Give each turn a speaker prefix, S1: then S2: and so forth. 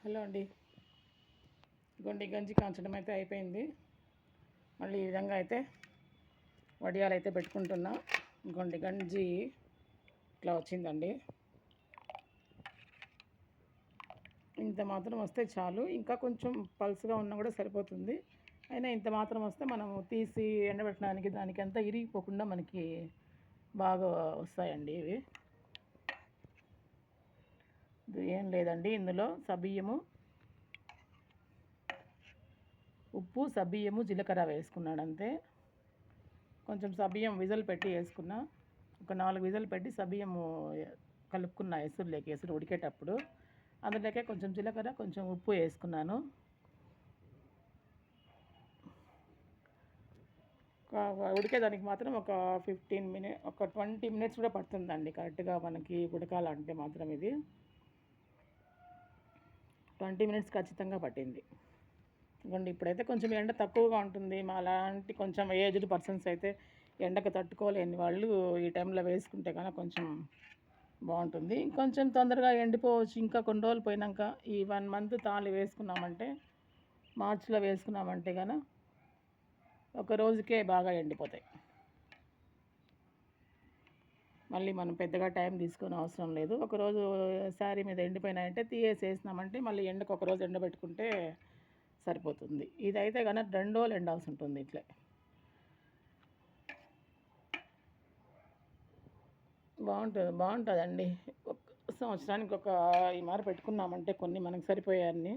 S1: Hello అండి. ఇదిగోండి గంజి కాంచడం అయితే అయిపోయింది. మళ్ళీ ఈ విధంగా అయితే వడియాలు అయితే పెట్టుకుంటున్నా. ఇదిగోండి గంజి ఇట్లా వచ్చిందండి. ఇంత మాత్రం వస్తే చాలు, ఇంకా కొంచెం పల్స్గా ఉన్నా కూడా సరిపోతుంది. అయినా ఇంత మాత్రం వస్తే మనం తీసి ఎండబెట్టడానికి దానికి అంతా ఇరిగిపోకుండా మనకి బాగా వస్తాయండి ఇవి. ఇది ఏం లేదండి, ఇందులో సబియ్యము, ఉప్పు, సబియ్యము, జీలకర్ర వేసుకున్నాడు అంతే. కొంచెం సబియ్యం విజల్ పెట్టి వేసుకున్నా, ఒక 4 విజల్ పెట్టి సబియ్యము కలుపుకున్న ఎసురు ఉడికేటప్పుడు. అందులోకే కొంచెం జీలకర్ర, కొంచెం ఉప్పు వేసుకున్నాను. ఉడికేదానికి మాత్రం ఒక 20 మినిట్స్ కూడా పడుతుందండి కరెక్ట్గా మనకి ఉడకాలంటే మాత్రం. ఇది 20 మినిట్స్ ఖచ్చితంగా పట్టింది. ఇదిగోండి ఇప్పుడైతే కొంచెం ఎండ తక్కువగా ఉంటుంది. మా అలాంటి కొంచెం ఏజ్డ్ పర్సన్స్ అయితే ఎండకు తట్టుకోలేని వాళ్ళు ఈ టైంలో వేసుకుంటే కనుక కొంచెం బాగుంటుంది. ఇంకొంచెం తొందరగా ఎండిపోవచ్చు. ఇంకా కొన్ని రోజులు పోయినాక ఈ 1 మంత్ తాళి వేసుకున్నామంటే, మార్చిలో వేసుకున్నామంటే కనుక ఒక రోజుకే బాగా ఎండిపోతాయి. మళ్ళీ మనం పెద్దగా టైం తీసుకొని అవసరం లేదు. ఒకరోజు శారీ మీద ఎండిపోయినాయంటే తీసేసినామంటే మళ్ళీ ఎండకు ఒకరోజు ఎండబెట్టుకుంటే సరిపోతుంది. ఇదైతే కనుక 2 రోజులు ఎండాల్సి ఉంటుంది ఇట్లే. బాగుంటుందండి. సంవత్సరానికి ఈ మారి పెట్టుకున్నామంటే కొన్ని మనకు సరిపోయాయన్ని.